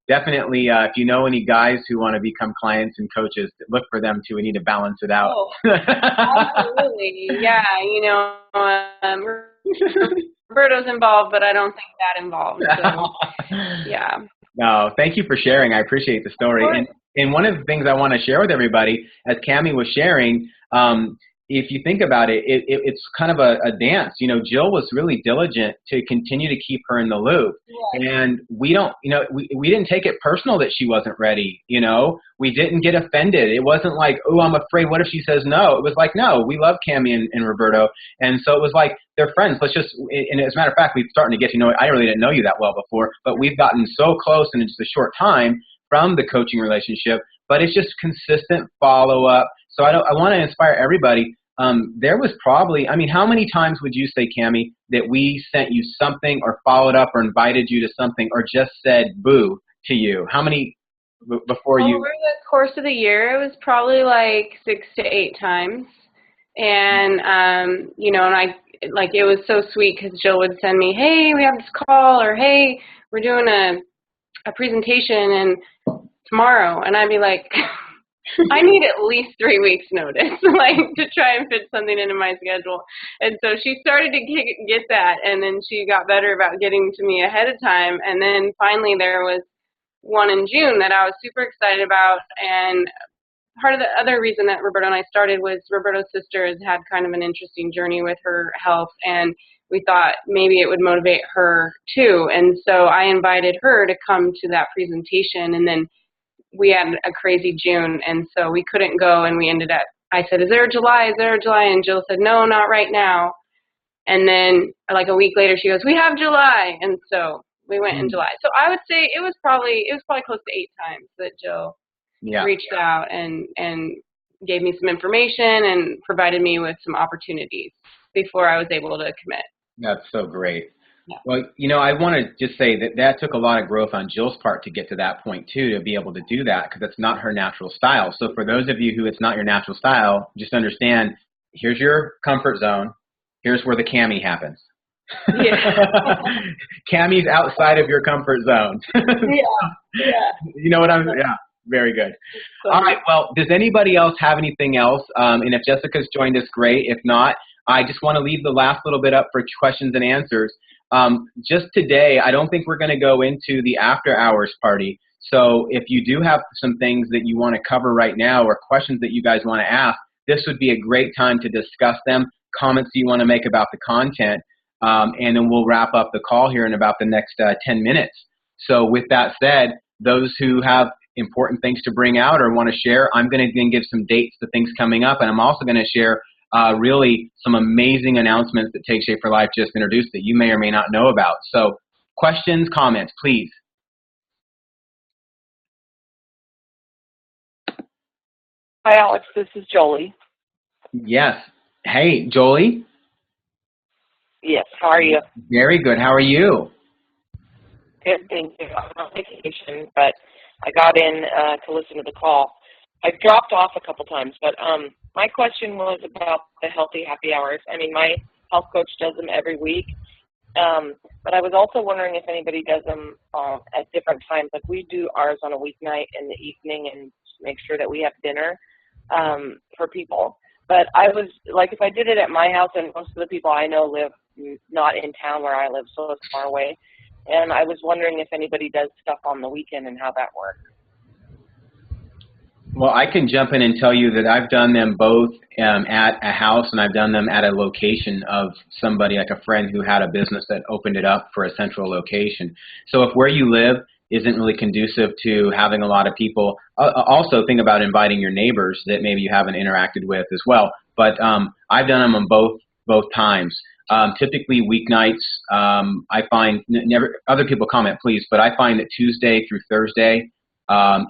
definitely, if you know any guys who want to become clients and coaches, look for them too. We need to balance it out. Oh, absolutely. Yeah, Roberto's involved, but I don't think that involved. So, yeah. No, thank you for sharing. I appreciate the story. And one of the things I want to share with everybody, as Cammie was sharing, if you think about it, it's kind of a dance. Jill was really diligent to continue to keep her in the loop. Yeah. And we didn't take it personal that she wasn't ready. We didn't get offended. It wasn't like, oh, I'm afraid. What if she says no? It was like, no, we love Cammie and Roberto. And so it was like, they're friends. And as a matter of fact, we've started to get to know it. I really didn't know you that well before, but we've gotten so close in just a short time from the coaching relationship, but it's just consistent follow-up. So I want to inspire everybody. There was probably, how many times would you say, Cammie, that we sent you something or followed up or invited you to something or just said boo to you? How many before you? Over the course of the year, it was probably like 6 to 8 times. And, and it was so sweet because Jill would send me, hey, we have this call, or hey, we're doing a presentation and tomorrow. And I'd be like, I need at least 3 weeks notice, to try and fit something into my schedule. And so she started to get that, and then she got better about getting to me ahead of time. And then finally there was one in June that I was super excited about. And part of the other reason that Roberto and I started was Roberto's sister has had kind of an interesting journey with her health, and we thought maybe it would motivate her too. And so I invited her to come to that presentation, and then we had a crazy June, and so we couldn't go, and we ended up, I said, is there a July? And Jill said, no, not right now. And then like a week later, she goes, we have July. And so we went in July. So I would say it was probably close to 8 times that Jill reached out and gave me some information and provided me with some opportunities before I was able to commit. That's so great. Yeah. Well, I want to just say that took a lot of growth on Jill's part to get to that point too, to be able to do that, because it's not her natural style. So for those of you who it's not your natural style, just understand, here's your comfort zone. Here's where the Cammie happens. Yeah. Cammie's outside of your comfort zone. Yeah. You know what I'm saying? Yeah. Very good. All right. Well, does anybody else have anything else? And if Jessica's joined us, great. If not, I just want to leave the last little bit up for questions and answers. Just today, I don't think we're going to go into the after hours party. So if you do have some things that you want to cover right now or questions that you guys want to ask, this would be a great time to discuss them, comments you want to make about the content, and then we'll wrap up the call here in about the next 10 minutes. So with that said, those who have important things to bring out or want to share, I'm going to then give some dates to things coming up, and I'm also going to share really some amazing announcements that Take Shape for Life just introduced that you may or may not know about. So questions, comments, please. Hi, Alex. This is Jolie. Yes. Hey, Jolie. Yes. How are you? Very good. How are you? Good, thank you. I'm on vacation, but I got in to listen to the call. I dropped off a couple times, but my question was about the healthy happy hours. My health coach does them every week, but I was also wondering if anybody does them at different times. Like we do ours on a weeknight in the evening and make sure that we have dinner for people. But I was like, if I did it at my house, and most of the people I know live not in town where I live, so it's far away. And I was wondering if anybody does stuff on the weekend and how that works. Well, I can jump in and tell you that I've done them both at a house, and I've done them at a location of somebody, like a friend who had a business that opened it up for a central location. So if where you live isn't really conducive to having a lot of people, also think about inviting your neighbors that maybe you haven't interacted with as well. But I've done them on both times. Typically weeknights, I find, other people comment please, but I find that Tuesday through Thursday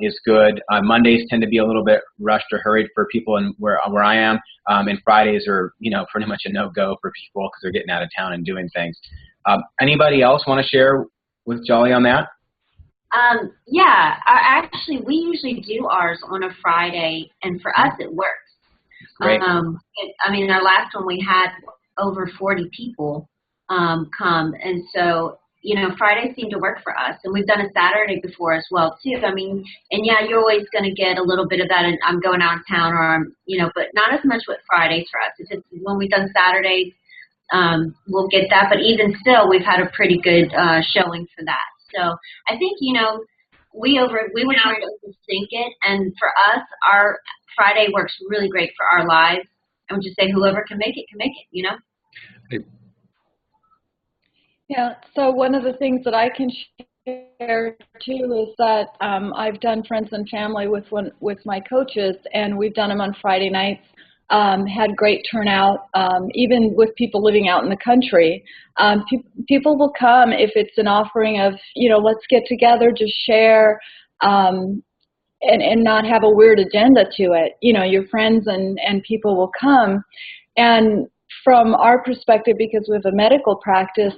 is good. Mondays tend to be a little bit rushed or hurried for people where I am, and Fridays are pretty much a no-go for people because they're getting out of town and doing things. Anybody else want to share with Jolly on that? Yeah, actually we usually do ours on a Friday, and for us it works. Great. Our last one we had over 40 people come, and so Fridays seem to work for us, and we've done a Saturday before as well too. I mean, and yeah, you're always going to get a little bit of that. And I'm going out of town, or but not as much with Fridays for us. If it's when we've done Saturdays, we'll get that. But even still, we've had a pretty good showing for that. So I think we were trying to overthink it, and for us, our Friday works really great for our lives. I would just say whoever can make it. Yeah, so one of the things that I can share too is that I've done Friends and Family with my coaches, and we've done them on Friday nights. Had great turnout, even with people living out in the country. People will come if it's an offering of, let's get together, just share, and not have a weird agenda to it. Your friends and people will come. And from our perspective, because we have a medical practice,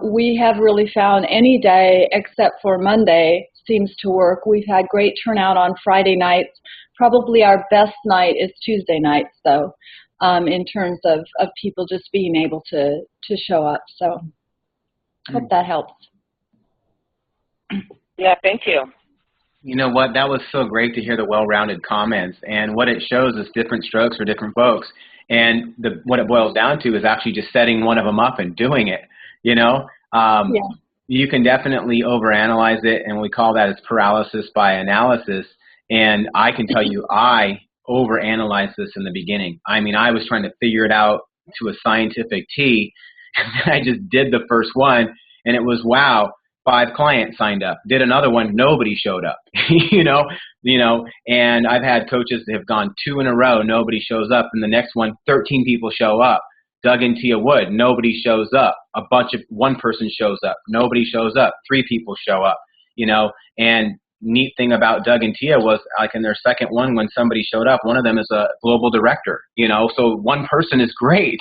we have really found any day except for Monday seems to work. We've had great turnout on Friday nights. Probably our best night is Tuesday nights, though, in terms of people just being able to show up. So hope that helps. Yeah, thank you. You know what? That was so great to hear the well-rounded comments. And what it shows is different strokes for different folks. And what it boils down to is actually just setting one of them up and doing it. You can definitely overanalyze it, and we call that as paralysis by analysis. And I can tell you, I overanalyzed this in the beginning. I mean, I was trying to figure it out to a scientific T, and then I just did the first one, and it was, wow, 5 clients signed up. Did another one, nobody showed up. And I've had coaches that have gone 2 in a row, nobody shows up, and the next one, 13 people show up. Doug and Tia Wood, nobody shows up. One person shows up, nobody shows up. 3 people show up, and neat thing about Doug and Tia was, like, in their second one, when somebody showed up, one of them is a global director, so one person is great.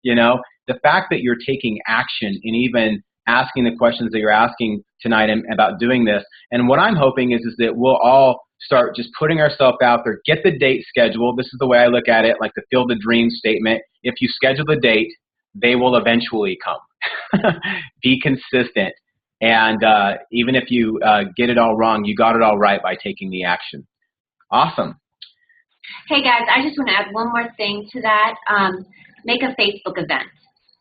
The fact that you're taking action and even asking the questions that you're asking tonight about doing this, and what I'm hoping is that we'll all start just putting ourselves out there, get the date scheduled. This is the way I look at it, like the Field of Dreams statement. If you schedule the date, they will eventually come. Be consistent. And even if you get it all wrong, you got it all right by taking the action. Awesome. Hey, guys, I just want to add one more thing to that. Make a Facebook event.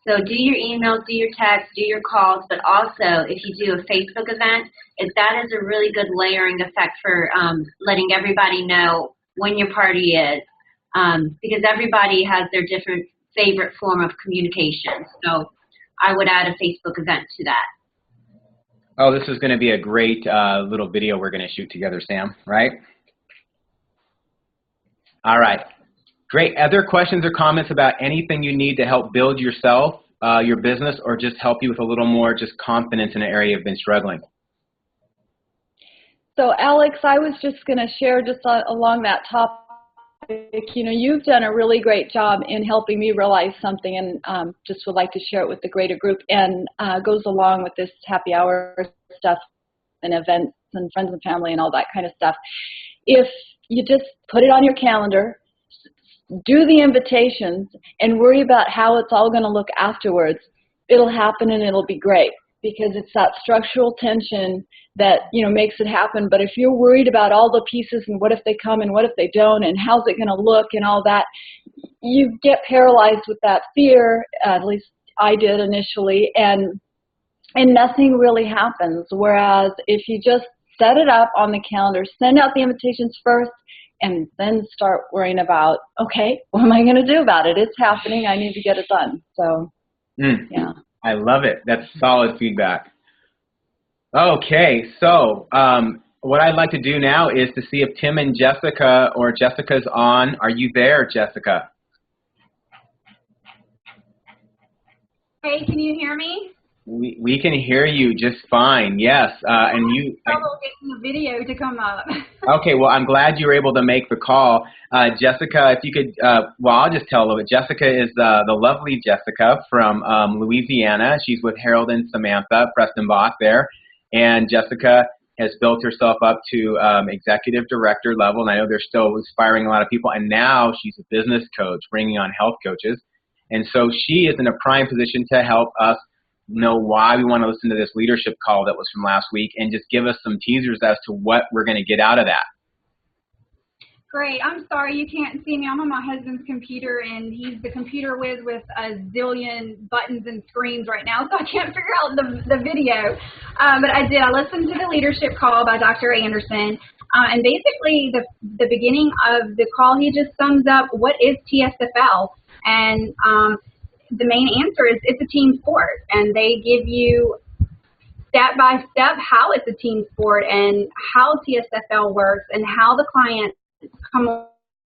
So do your emails, do your texts, do your calls, but also if you do a Facebook event, that is a really good layering effect for letting everybody know when your party is, because everybody has their different favorite form of communication. So I would add a Facebook event to that. Oh, this is going to be a great little video we're going to shoot together, Sam, right? All right. Great. Other questions or comments about anything you need to help build yourself, your business, or just help you with a little more just confidence in an area you've been struggling? So, Alex, I was just going to share just along that topic. You've done a really great job in helping me realize something, and just would like to share it with the greater group, and goes along with this happy hour stuff and events and friends and family and all that kind of stuff. If you just put it on your calendar, do the invitations, and worry about how it's all going to look afterwards, it'll happen and it'll be great, because it's that structural tension that makes it happen. But if you're worried about all the pieces and what if they come and what if they don't and how's it going to look and all that, you get paralyzed with that fear. At least I did initially, and nothing really happens. Whereas if you just set it up on the calendar, send out the invitations first, and then start worrying about, okay, what am I going to do about it? It's happening. I need to get it done. So, yeah. I love it. That's solid feedback. Okay, so what I'd like to do now is to see if Tim and Jessica, or Jessica's on. Are you there, Jessica? Hey, can you hear me? We can hear you just fine, yes. And you trouble getting the video to come up. Okay, well, I'm glad you were able to make the call. Jessica, if you could, well, I'll just tell a little bit. Jessica is the lovely Jessica from Louisiana. She's with Harold and Samantha Preston-Bach there. And Jessica has built herself up to executive director level, and I know they're still inspiring a lot of people. And now she's a business coach, bringing on health coaches. And so she is in a prime position to help us know why we want to listen to this leadership call that was from last week, and just give us some teasers as to what we're going to get out of that. Great. I'm sorry you can't see me. I'm on my husband's computer, and he's the computer whiz with a zillion buttons and screens right now, so I can't figure out the video. But I did. I listened to the leadership call by Dr. Anderson, and basically the beginning of the call, he just sums up what is TSFL, and the main answer is it's a team sport, and they give you step by step how it's a team sport and how TSFL works and how the client come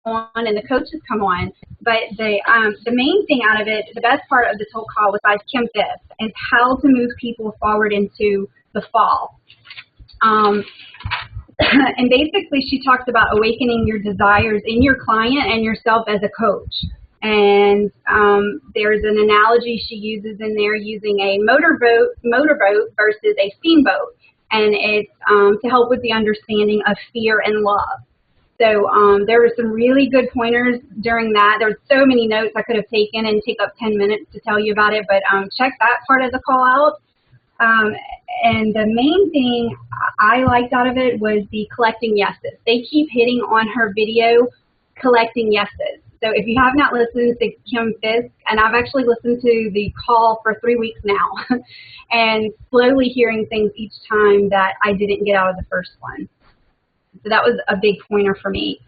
on and the coaches come on. But the main thing out of it, the best part of this whole call besides Kim Fisk, is how to move people forward into the fall. And basically she talks about awakening your desires in your client and yourself as a coach. And there's an analogy she uses in there using a motorboat versus a steamboat. And it's to help with the understanding of fear and love. So there were some really good pointers during that. There were so many notes I could have taken and take up 10 minutes to tell you about it, but check that part of the call out. And the main thing I liked out of it was the collecting yeses. They keep hitting on her video, collecting yeses. So if you have not listened to Kim Fisk, and I've actually listened to the call for 3 weeks now, and slowly hearing things each time that I didn't get out of the first one. So that was a big pointer for me.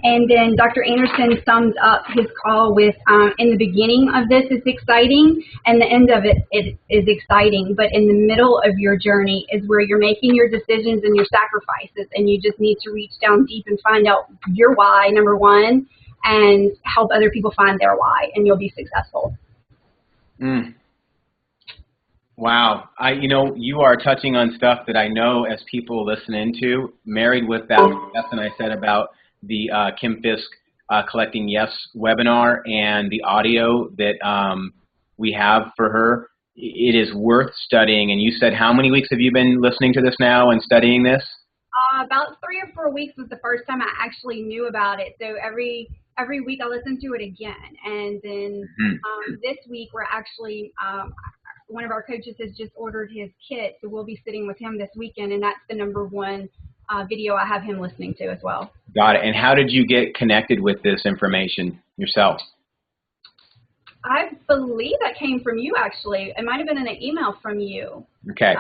And then Dr. Anderson sums up his call with, in the beginning of this it's exciting, and the end of it is exciting, but in the middle of your journey is where you're making your decisions and your sacrifices, and you just need to reach down deep and find out your why, number one, and help other people find their why, and you'll be successful. Wow. You are touching on stuff that I know as people listen into, married with that lesson I said about the Kim Fisk Collecting Yes webinar and the audio that we have for her. It is worth studying. And you said, how many weeks have you been listening to this now and studying this? About 3 or 4 weeks was the first time I actually knew about it. So every week I listen to it again. And then this week we're actually, one of our coaches has just ordered his kit, so we'll be sitting with him this weekend, and that's the #1 video I have him listening to as well. Got it. And how did you get connected with this information yourself? I believe that came from you, actually. It might have been in an email from you. Okay.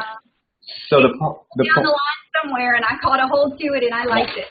So down the line somewhere, and I caught a hold to it, and I liked it.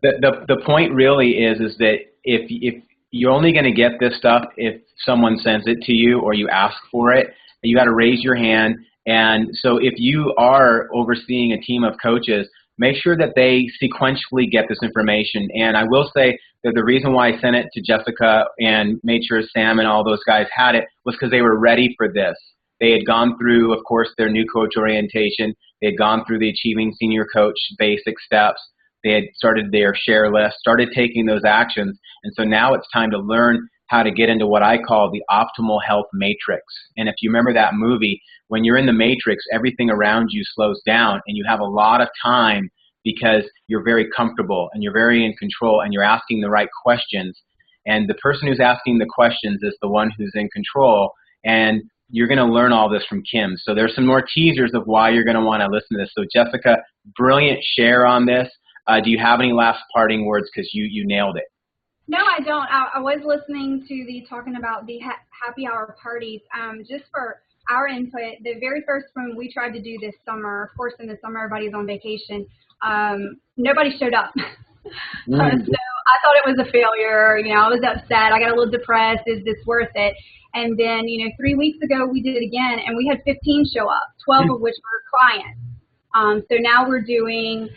The point really is that if you're only going to get this stuff if someone sends it to you or you ask for it, you got to raise your hand. And so if you are overseeing a team of coaches, make sure that they sequentially get this information. And I will say that the reason why I sent it to Jessica and made sure Sam and all those guys had it was because they were ready for this. They had gone through, of course, their new coach orientation. They had gone through the Achieving Senior Coach basic steps. They had started their share list, started taking those actions. And so now it's time to learn how to get into what I call the optimal health matrix. And if you remember that movie, when you're in the matrix, everything around you slows down and you have a lot of time because you're very comfortable and you're very in control and you're asking the right questions. And the person who's asking the questions is the one who's in control. And you're going to learn all this from Kim. So there's some more teasers of why you're going to want to listen to this. So Jessica, brilliant share on this. Do you have any last parting words? Because you nailed it. No, I don't. I was listening to talking about the happy hour parties. Just for our input, the very first one we tried to do this summer, of course in the summer everybody's on vacation, nobody showed up. So I thought it was a failure. I was upset. I got a little depressed. Is this worth it? And then, 3 weeks ago we did it again, and we had 15 show up, 12 of which were clients. So now we're doing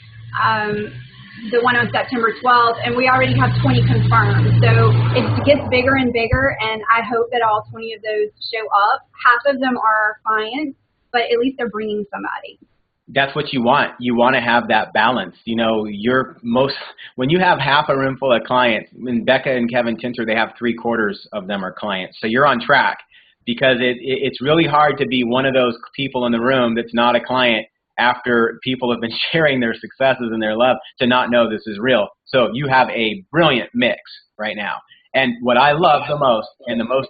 the one on September 12th, and we already have 20 confirmed. So it gets bigger and bigger, and I hope that all 20 of those show up. Half of them are our clients, but at least they're bringing somebody. That's what you want. You want to have that balance. When you have half a room full of clients, when Becca and Kevin Tinter, they have 3/4 of them are clients. So you're on track, because it's really hard to be one of those people in the room that's not a client after people have been sharing their successes and their love to not know this is real. So you have a brilliant mix right now. And what I love the most, and the most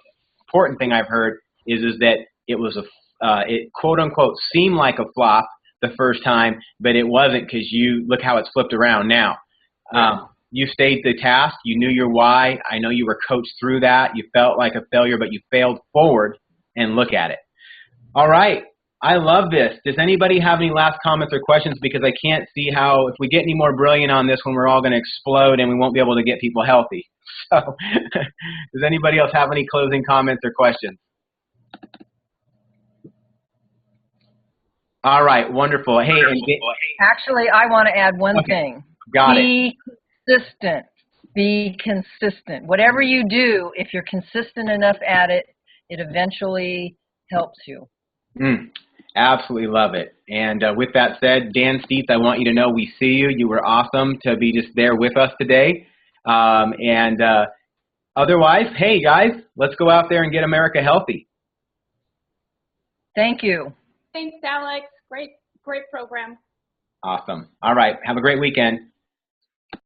important thing I've heard is that it was it quote unquote seemed like a flop the first time, but it wasn't, because you look how it's flipped around now. You stayed the task. You knew your why. I know you were coached through that. You felt like a failure, but you failed forward, and look at it. All right. I love this. Does anybody have any last comments or questions? Because I can't see how, if we get any more brilliant on this one, we're all going to explode and we won't be able to get people healthy. So does anybody else have any closing comments or questions? All right, wonderful. Hey, actually, I want to add one thing. Got it. Be consistent. Be consistent. Whatever you do, if you're consistent enough at it, it eventually helps you. Absolutely love it. And with that said, Dan Steets, I want you to know we see you. You were awesome to be just there with us today. Otherwise, hey, guys, let's go out there and get America healthy. Thank you. Thanks, Alex. Great program. Awesome. All right. Have a great weekend.